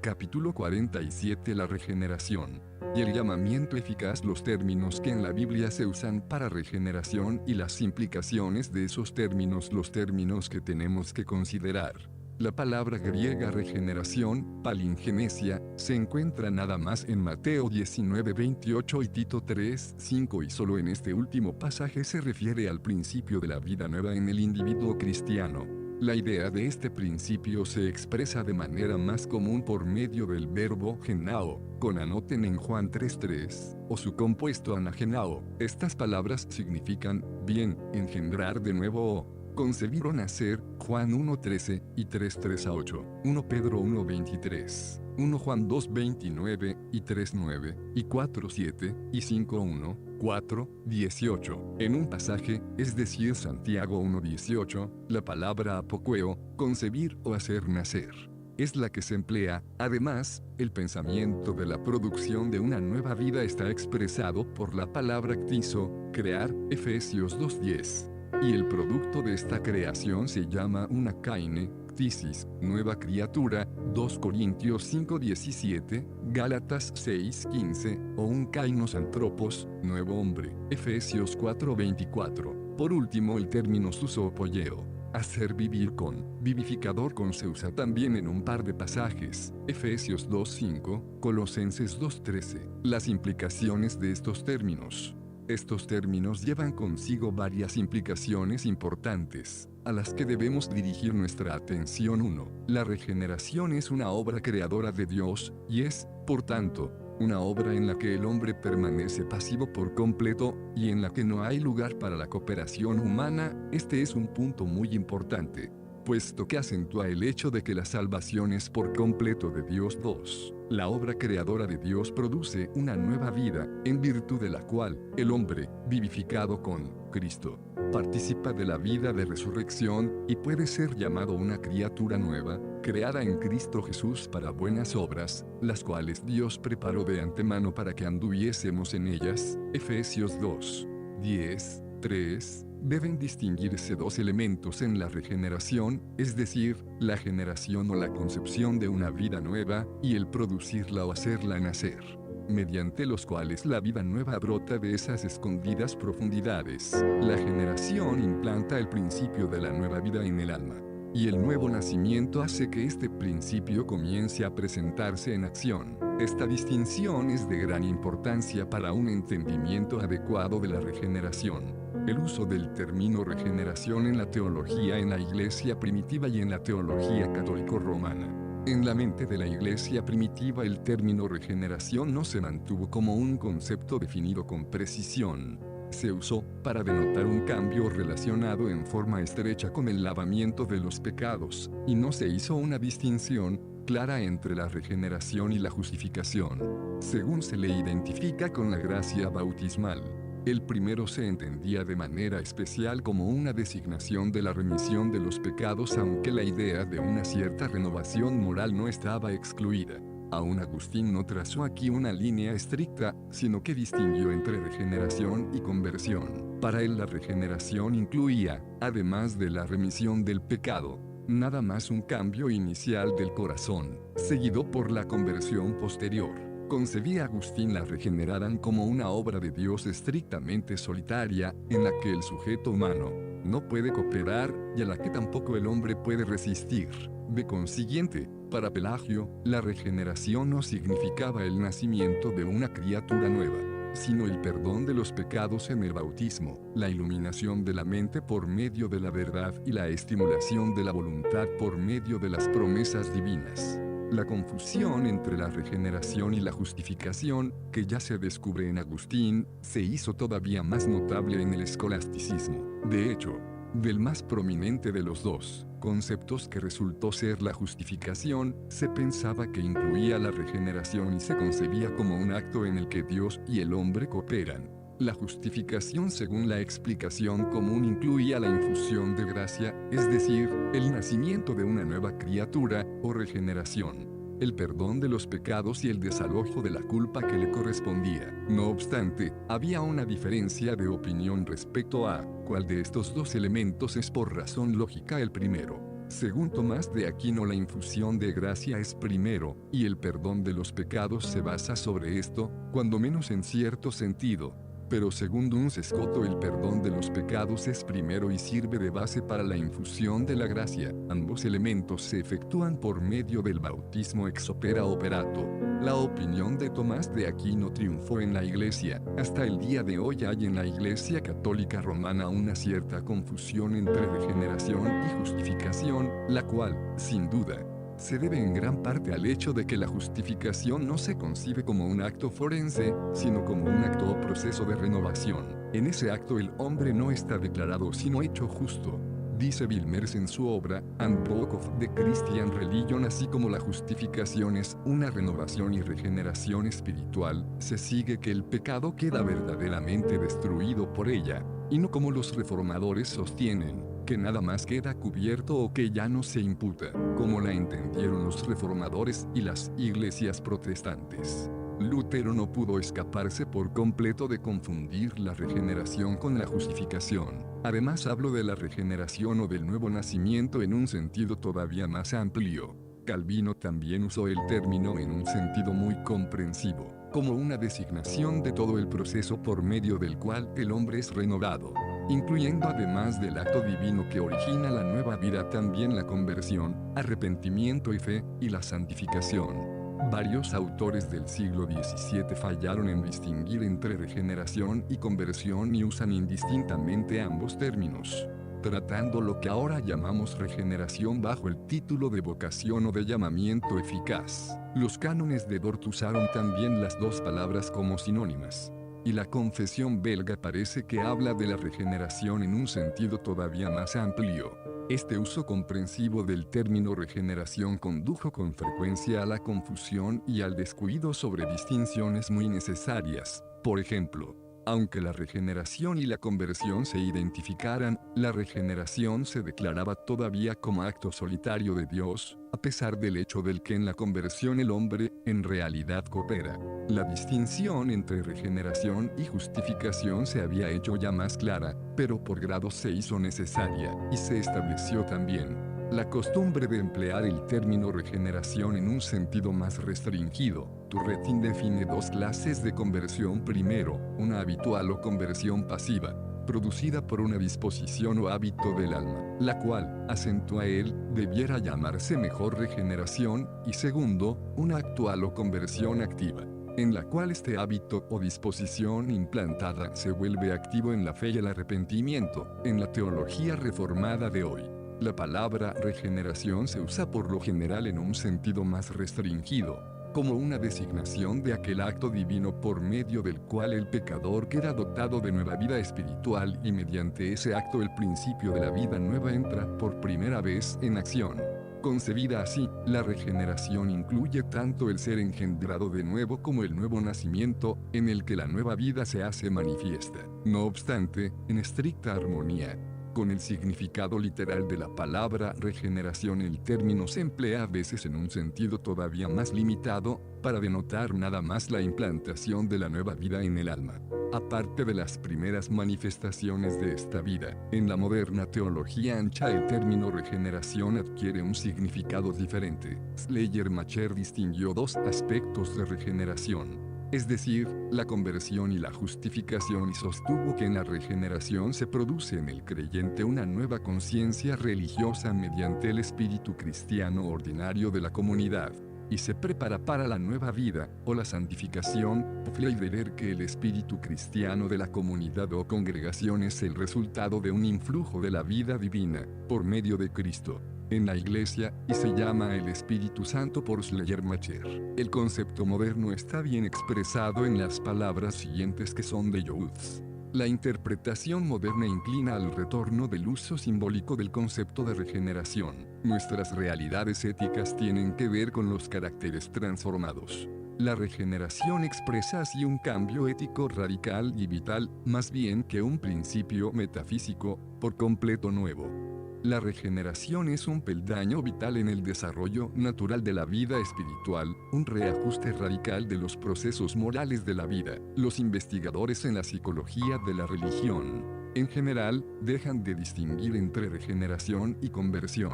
Capítulo 47. La regeneración. Y el llamamiento eficaz. Los términos que en la Biblia se usan para regeneración y las implicaciones de esos términos. Los términos que tenemos que considerar. La palabra griega regeneración, palingenesia, se encuentra nada más en Mateo 19:28 y Tito 3:5, y solo en este último pasaje se refiere al principio de la vida nueva en el individuo cristiano. La idea de este principio se expresa de manera más común por medio del verbo genao, con anoten en Juan 3:3, o su compuesto anagenao. Estas palabras significan, bien, engendrar de nuevo o concebir o nacer, Juan 1:13 y 3:3-8, 1 Pedro 1:23, 1 Juan 2:29 y 3:9, y 4:7 y 5:1, 4:18. En un pasaje, es decir Santiago 1:18, la palabra apoqueo, concebir o hacer nacer, es la que se emplea. Además, el pensamiento de la producción de una nueva vida está expresado por la palabra ctizo, crear, Efesios 2:10. Y el producto de esta creación se llama una kaine, ctisis, nueva criatura, 2 Corintios 5:17, Gálatas 6:15, o un kainos antropos, nuevo hombre, Efesios 4:24. Por último, el término susopoyeo, hacer vivir con, vivificador con, se usa también en un par de pasajes, Efesios 2:5, Colosenses 2:13. Las implicaciones de estos términos. Estos términos llevan consigo varias implicaciones importantes, a las que debemos dirigir nuestra atención. 1. La regeneración es una obra creadora de Dios, y es, por tanto, una obra en la que el hombre permanece pasivo por completo, y en la que no hay lugar para la cooperación humana. Este es un punto muy importante, puesto que acentúa el hecho de que la salvación es por completo de Dios. 2. La obra creadora de Dios produce una nueva vida, en virtud de la cual, el hombre, vivificado con Cristo, participa de la vida de resurrección, y puede ser llamado una criatura nueva, creada en Cristo Jesús para buenas obras, las cuales Dios preparó de antemano para que anduviésemos en ellas, Efesios 2:10, 3. Deben distinguirse dos elementos en la regeneración, es decir, la generación o la concepción de una vida nueva, y el producirla o hacerla nacer, mediante los cuales la vida nueva brota de esas escondidas profundidades. La generación implanta el principio de la nueva vida en el alma, y el nuevo nacimiento hace que este principio comience a presentarse en acción. Esta distinción es de gran importancia para un entendimiento adecuado de la regeneración. El uso del término regeneración en la teología en la Iglesia primitiva y en la teología católico-romana. En la mente de la Iglesia primitiva el término regeneración no se mantuvo como un concepto definido con precisión. Se usó para denotar un cambio relacionado en forma estrecha con el lavamiento de los pecados, y no se hizo una distinción clara entre la regeneración y la justificación, según se le identifica con la gracia bautismal. El primero se entendía de manera especial como una designación de la remisión de los pecados, aunque la idea de una cierta renovación moral no estaba excluida. Aún Agustín no trazó aquí una línea estricta, sino que distinguió entre regeneración y conversión. Para él la regeneración incluía, además de la remisión del pecado, nada más un cambio inicial del corazón, seguido por la conversión posterior. Concebía Agustín la regeneración como una obra de Dios estrictamente solitaria, en la que el sujeto humano no puede cooperar, y a la que tampoco el hombre puede resistir. De consiguiente, para Pelagio, la regeneración no significaba el nacimiento de una criatura nueva, sino el perdón de los pecados en el bautismo, la iluminación de la mente por medio de la verdad y la estimulación de la voluntad por medio de las promesas divinas. La confusión entre la regeneración y la justificación, que ya se descubre en Agustín, se hizo todavía más notable en el escolasticismo. De hecho, del más prominente de los dos conceptos, que resultó ser la justificación, se pensaba que incluía la regeneración y se concebía como un acto en el que Dios y el hombre cooperan. La justificación, según la explicación común, incluía la infusión de gracia, es decir, el nacimiento de una nueva criatura, o regeneración, el perdón de los pecados y el desalojo de la culpa que le correspondía. No obstante, había una diferencia de opinión respecto a cuál de estos dos elementos es por razón lógica el primero. Según Tomás de Aquino, la infusión de gracia es primero, y el perdón de los pecados se basa sobre esto, cuando menos en cierto sentido. Pero según Duns Scoto, el perdón de los pecados es primero y sirve de base para la infusión de la gracia. Ambos elementos se efectúan por medio del bautismo ex opere operato. La opinión de Tomás de Aquino triunfó en la Iglesia. Hasta el día de hoy hay en la Iglesia Católica Romana una cierta confusión entre regeneración y justificación, la cual, sin duda, se debe en gran parte al hecho de que la justificación no se concibe como un acto forense, sino como un acto o proceso de renovación. En ese acto el hombre no está declarado sino hecho justo. Dice Wilmers en su obra, And Book of the Christian Religion, así como la justificación es una renovación y regeneración espiritual, se sigue que el pecado queda verdaderamente destruido por ella, y no como los reformadores sostienen, que nada más queda cubierto o que ya no se imputa, como la entendieron los reformadores y las iglesias protestantes. Lutero no pudo escaparse por completo de confundir la regeneración con la justificación. Además, hablo de la regeneración o del nuevo nacimiento en un sentido todavía más amplio. Calvino también usó el término en un sentido muy comprensivo, como una designación de todo el proceso por medio del cual el hombre es renovado, incluyendo además del acto divino que origina la nueva vida también la conversión, arrepentimiento y fe, y la santificación. Varios autores del siglo XVII fallaron en distinguir entre regeneración y conversión y usan indistintamente ambos términos, tratando lo que ahora llamamos regeneración bajo el título de vocación o de llamamiento eficaz. Los cánones de Dort usaron también las dos palabras como sinónimas, y la confesión belga parece que habla de la regeneración en un sentido todavía más amplio. Este uso comprensivo del término regeneración condujo con frecuencia a la confusión y al descuido sobre distinciones muy necesarias. Por ejemplo, aunque la regeneración y la conversión se identificaran, la regeneración se declaraba todavía como acto solitario de Dios, a pesar del hecho del que en la conversión el hombre, en realidad coopera. La distinción entre regeneración y justificación se había hecho ya más clara, pero por grados se hizo necesaria, y se estableció también la costumbre de emplear el término regeneración en un sentido más restringido. Turretin define dos clases de conversión. Primero, una habitual o conversión pasiva, producida por una disposición o hábito del alma, la cual, acentúa él, debiera llamarse mejor regeneración, y segundo, una actual o conversión activa, en la cual este hábito o disposición implantada se vuelve activo en la fe y el arrepentimiento. En la teología reformada de hoy, la palabra regeneración se usa por lo general en un sentido más restringido, como una designación de aquel acto divino por medio del cual el pecador queda dotado de nueva vida espiritual y mediante ese acto el principio de la vida nueva entra por primera vez en acción. Concebida así, la regeneración incluye tanto el ser engendrado de nuevo como el nuevo nacimiento, en el que la nueva vida se hace manifiesta. No obstante, en estricta armonía con el significado literal de la palabra regeneración, el término se emplea a veces en un sentido todavía más limitado, para denotar nada más la implantación de la nueva vida en el alma. Aparte de las primeras manifestaciones de esta vida, en la moderna teología ancha el término regeneración adquiere un significado diferente. Schleiermacher distinguió dos aspectos de regeneración, es decir, la conversión y la justificación, y sostuvo que en la regeneración se produce en el creyente una nueva conciencia religiosa mediante el espíritu cristiano ordinario de la comunidad, y se prepara para la nueva vida, o la santificación. Pfleiderer que el espíritu cristiano de la comunidad o congregación es el resultado de un influjo de la vida divina, por medio de Cristo, en la Iglesia, y se llama el Espíritu Santo por Schleiermacher. El concepto moderno está bien expresado en las palabras siguientes que son de Joutz. La interpretación moderna inclina al retorno del uso simbólico del concepto de regeneración. Nuestras realidades éticas tienen que ver con los caracteres transformados. La regeneración expresa así un cambio ético radical y vital, más bien que un principio metafísico, por completo nuevo. La regeneración es un peldaño vital en el desarrollo natural de la vida espiritual, un reajuste radical de los procesos morales de la vida. Los investigadores en la psicología de la religión, en general, dejan de distinguir entre regeneración y conversión.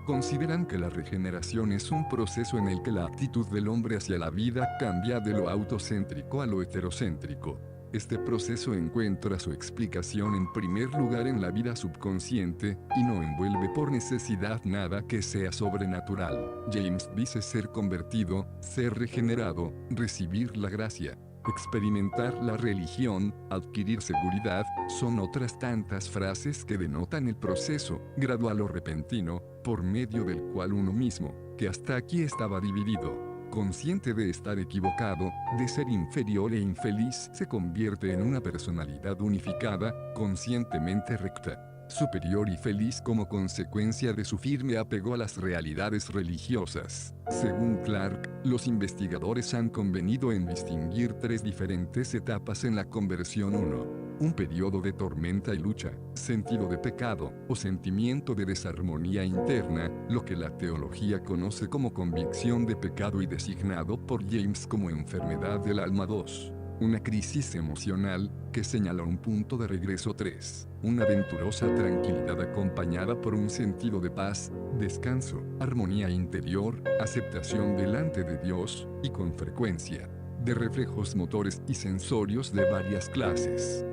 consideran que la regeneración es un proceso en el que la actitud del hombre hacia la vida cambia de lo autocéntrico a lo heterocéntrico. Este proceso encuentra su explicación en primer lugar en la vida subconsciente, y no envuelve por necesidad nada que sea sobrenatural. James dice ser convertido, ser regenerado, recibir la gracia, experimentar la religión, adquirir seguridad, son otras tantas frases que denotan el proceso, gradual o repentino, por medio del cual uno mismo, que hasta aquí estaba dividido, consciente de estar equivocado, de ser inferior e infeliz, se convierte en una personalidad unificada, conscientemente recta, superior y feliz como consecuencia de su firme apego a las realidades religiosas. Según Clark, los investigadores han convenido en distinguir tres diferentes etapas en la conversión. 1. Un periodo de tormenta y lucha, sentido de pecado, o sentimiento de desarmonía interna, lo que la teología conoce como convicción de pecado y designado por James como enfermedad del alma. 2. Una crisis emocional, que señala un punto de regreso. 3. Una venturosa tranquilidad acompañada por un sentido de paz, descanso, armonía interior, aceptación delante de Dios, y con frecuencia, de reflejos motores y sensorios de varias clases.